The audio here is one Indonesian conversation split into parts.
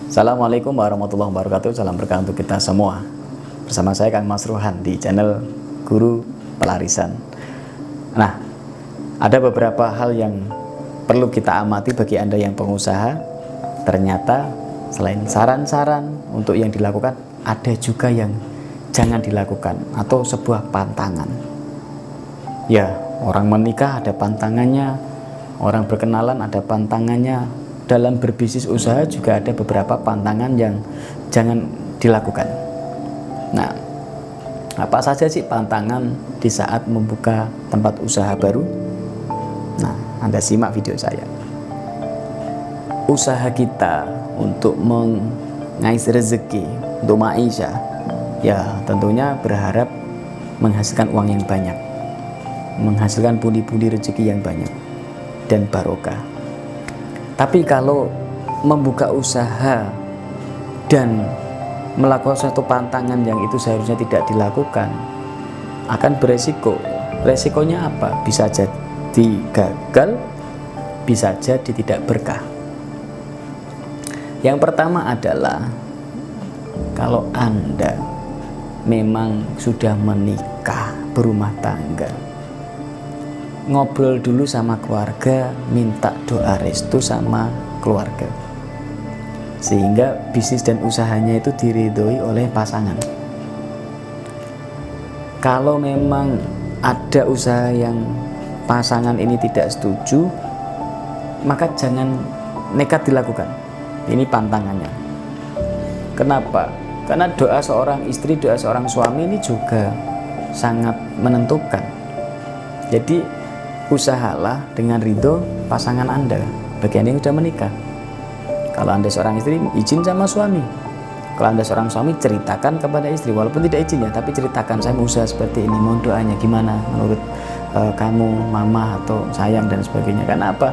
Assalamualaikum warahmatullahi wabarakatuh. Salam berkah untuk kita semua. Bersama saya Kang Mas Rohan di channel Guru Pelarisan. Nah, ada beberapa hal yang perlu kita amati bagi Anda yang pengusaha. Ternyata selain saran-saran untuk yang dilakukan, ada juga yang jangan dilakukan atau sebuah pantangan. Ya, orang menikah ada pantangannya, orang berkenalan ada pantangannya. Dalam berbisnis usaha juga ada beberapa pantangan yang jangan dilakukan. Nah, apa saja sih pantangan di saat membuka tempat usaha baru? Nah, Anda simak video saya. Usaha kita untuk mengais rezeki, untuk maisha, ya tentunya berharap menghasilkan uang yang banyak, menghasilkan pundi-pundi rezeki yang banyak dan barokah. Tapi kalau membuka usaha dan melakukan suatu pantangan yang itu seharusnya tidak dilakukan, akan beresiko. Resikonya apa? Bisa jadi gagal, bisa jadi tidak berkah. Yang pertama adalah kalau Anda memang sudah menikah, berumah tangga, ngobrol dulu sama keluarga, minta doa restu sama keluarga, sehingga bisnis dan usahanya itu diridhoi oleh pasangan. Kalau memang ada usaha yang pasangan ini tidak setuju, maka jangan nekat dilakukan. Ini pantangannya. Kenapa? Karena doa seorang istri, doa seorang suami ini juga sangat menentukan. Jadi usahalah dengan ridho pasangan Anda bagi Anda yang sudah menikah. Kalau Anda seorang istri, izin sama suami. Kalau Anda seorang suami, ceritakan kepada istri, walaupun tidak izin ya, tapi ceritakan, saya mau usaha seperti ini, mohon doanya gimana menurut kamu, mama atau sayang dan sebagainya. Karena apa?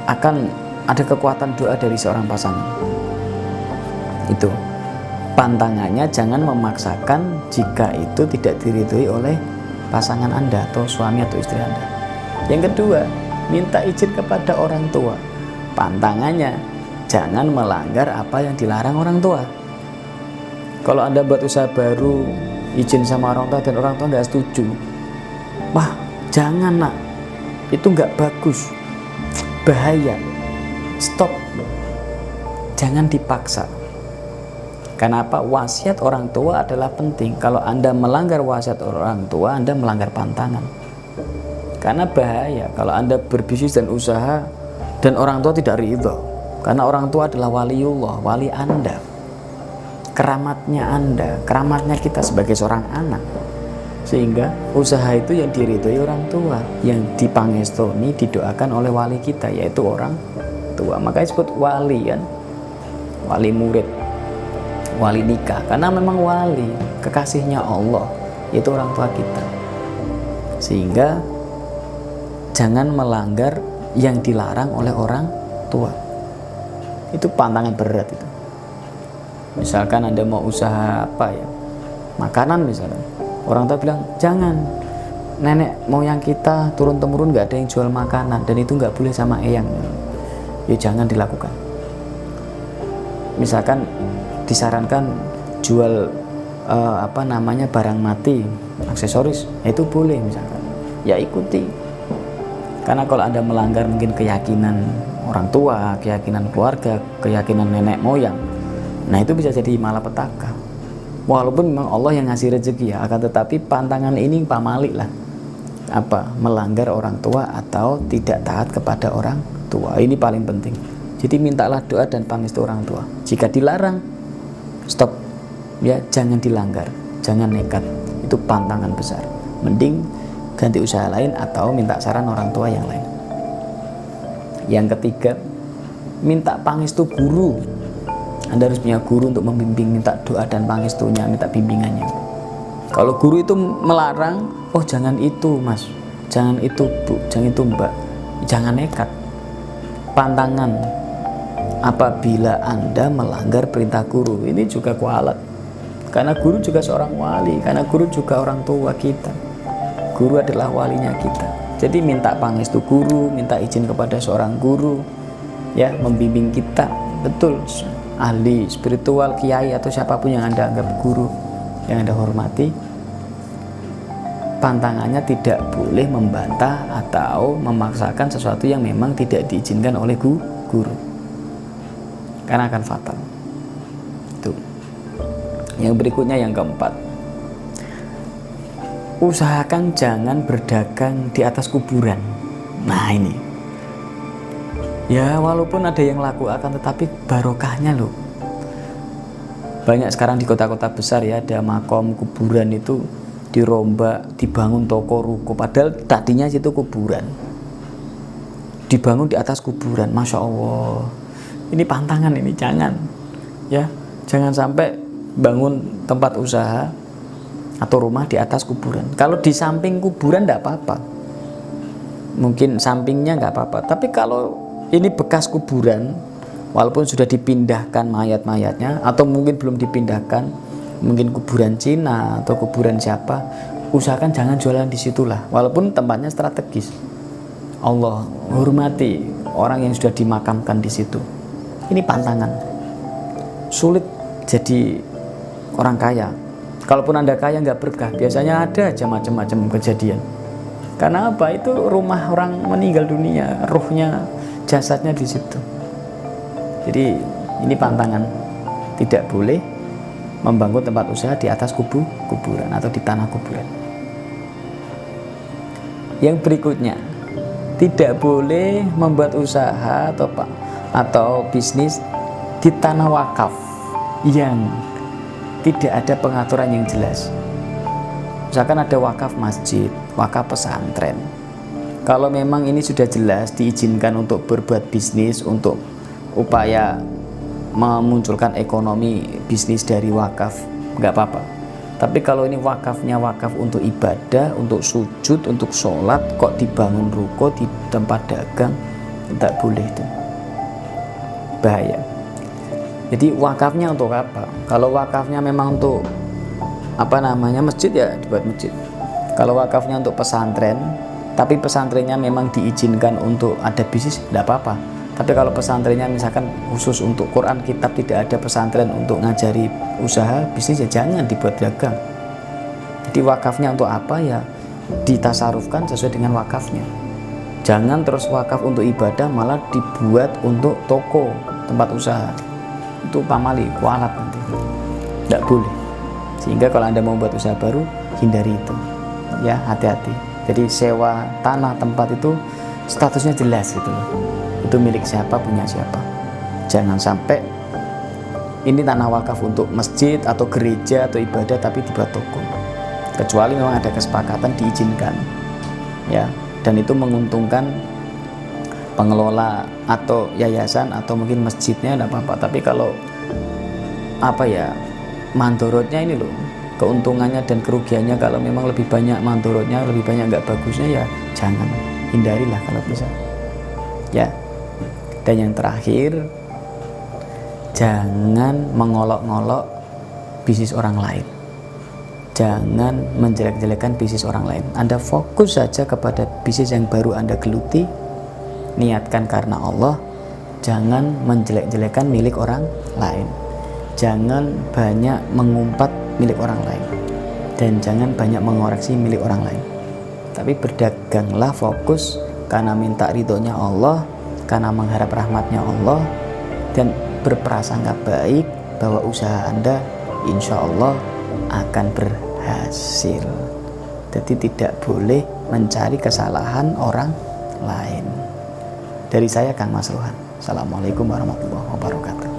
Akan ada kekuatan doa dari seorang pasangan. Itu pantangannya, jangan memaksakan jika itu tidak diridhoi oleh pasangan Anda atau suami atau istri Anda. Yang kedua, minta izin kepada orang tua. Pantangannya, jangan melanggar apa yang dilarang orang tua. Kalau Anda buat usaha baru, izin sama orang tua dan orang tua nggak setuju, wah jangan nak, itu nggak bagus, bahaya, stop, jangan dipaksa. Karena apa? Wasiat orang tua adalah penting. Kalau Anda melanggar wasiat orang tua, Anda melanggar pantangan. Karena bahaya kalau Anda berbisnis dan usaha dan orang tua tidak ridho. Karena orang tua adalah waliullah, wali Anda, keramatnya Anda, keramatnya kita sebagai seorang anak. Sehingga usaha itu yang diridhoi orang tua, yang dipangestoni, didoakan oleh wali kita, yaitu orang tua. Makanya disebut wali kan, wali murid, wali nikah. Karena memang wali, kekasihnya Allah, yaitu orang tua kita. Sehingga jangan melanggar yang dilarang oleh orang tua. Itu pantangan berat itu. Misalkan Anda mau usaha apa ya, makanan misalkan, orang tua bilang jangan, nenek moyang kita turun temurun nggak ada yang jual makanan dan itu nggak boleh sama eyang, ya jangan dilakukan. Misalkan disarankan jual barang mati, aksesoris, itu boleh misalkan, ya ikuti. Karena kalau Anda melanggar mungkin keyakinan orang tua, keyakinan keluarga, keyakinan nenek moyang, nah itu bisa jadi malapetaka. Walaupun memang Allah yang ngasih rezeki ya, akan tetapi pantangan ini pamalik lah. Apa? Melanggar orang tua atau tidak taat kepada orang tua. Ini paling penting. Jadi mintalah doa dan pangestu orang tua. Jika dilarang, stop. Ya, jangan dilanggar, jangan nekat. Itu pantangan besar. Mending ganti usaha lain atau minta saran orang tua yang lain. Yang ketiga, minta pangestu guru. Anda harus punya guru untuk membimbing, minta doa dan pangestunya, minta bimbingannya. Kalau guru itu melarang, oh jangan itu mas, jangan itu bu, jangan itu mbak, jangan nekat. Pantangan apabila Anda melanggar perintah guru, ini juga kualat. Karena guru juga seorang wali, karena guru juga orang tua kita. Guru adalah walinya kita. Jadi minta pangestu guru, minta izin kepada seorang guru, ya membimbing kita. Betul, ahli spiritual, kiai atau siapapun yang Anda anggap guru, yang Anda hormati, pantangannya tidak boleh membantah atau memaksakan sesuatu yang memang tidak diizinkan oleh guru, karena akan fatal. Itu. Yang berikutnya, yang keempat, usahakan jangan berdagang di atas kuburan. Nah ini, ya walaupun ada yang laku akan tetapi barokahnya loh. Banyak sekarang di kota-kota besar ya, ada makom kuburan itu dirombak, dibangun toko ruko, padahal tadinya situ kuburan, dibangun di atas kuburan. Masya Allah, ini pantangan ini, jangan ya, jangan sampai bangun tempat usaha atau rumah di atas kuburan. Kalau di samping kuburan tidak apa-apa, mungkin sampingnya nggak apa-apa, tapi kalau ini bekas kuburan, walaupun sudah dipindahkan mayat-mayatnya atau mungkin belum dipindahkan, mungkin kuburan Cina atau kuburan siapa, usahakan jangan jualan di situlah, walaupun tempatnya strategis. Allah hormati orang yang sudah dimakamkan di situ. Ini pantangan. Sulit jadi orang kaya. Kalaupun Anda kaya nggak berkah, biasanya ada aja macam-macam kejadian. Karena apa? Itu rumah orang meninggal dunia, ruhnya, jasadnya di situ. Jadi ini pantangan, tidak boleh membangun tempat usaha di atas kuburan atau di tanah kuburan. Yang berikutnya, tidak boleh membuat usaha atau bisnis di tanah wakaf yang tidak ada pengaturan yang jelas. Misalkan ada wakaf masjid, wakaf pesantren. Kalau memang ini sudah jelas diizinkan untuk berbuat bisnis, untuk upaya memunculkan ekonomi bisnis dari wakaf, nggak apa-apa. Tapi kalau ini wakafnya wakaf untuk ibadah, untuk sujud, untuk sholat, kok dibangun ruko di tempat dagang, tidak boleh itu, bahaya. Jadi wakafnya untuk apa? Kalau wakafnya memang untuk masjid, ya dibuat masjid. Kalau wakafnya untuk pesantren, tapi pesantrennya memang diizinkan untuk ada bisnis, tidak apa-apa. Tapi kalau pesantrennya misalkan khusus untuk Quran kitab, tidak ada pesantren untuk ngajari usaha bisnis, ya jangan dibuat dagang. Jadi wakafnya untuk apa, ya ditasarufkan sesuai dengan wakafnya. Jangan terus wakaf untuk ibadah malah dibuat untuk toko, tempat usaha. Itu pamali, kualat nanti. Tidak boleh. Sehingga kalau Anda mau buat usaha baru, hindari itu. Ya, hati-hati. Jadi sewa tanah tempat itu statusnya jelas gitu loh. Itu milik siapa, punya siapa. Jangan sampai ini tanah wakaf untuk masjid atau gereja atau ibadah tapi dibuat toko. Kecuali memang ada kesepakatan diizinkan. Ya, dan itu menguntungkan pengelola atau yayasan atau mungkin masjidnya, tidak apa-apa. Tapi kalau mandorotnya ini loh, keuntungannya dan kerugiannya kalau memang lebih banyak mandorotnya, lebih banyak nggak bagusnya, ya jangan, hindarilah kalau bisa. Ya, dan yang terakhir, jangan mengolok-ngolok bisnis orang lain. Jangan menjelek-jelekan bisnis orang lain. Anda fokus saja kepada bisnis yang baru Anda geluti, niatkan karena Allah. Jangan menjelek-jelekan milik orang lain. Jangan banyak mengumpat milik orang lain, dan jangan banyak mengoreksi milik orang lain. Tapi berdaganglah fokus karena minta ridhonya Allah, karena mengharap rahmatnya Allah, dan berprasangka baik bahwa usaha Anda insya Allah akan berhasil. Jadi tidak boleh mencari kesalahan orang lain. Dari saya, Kang Mas Rohan. Assalamualaikum warahmatullahi wabarakatuh.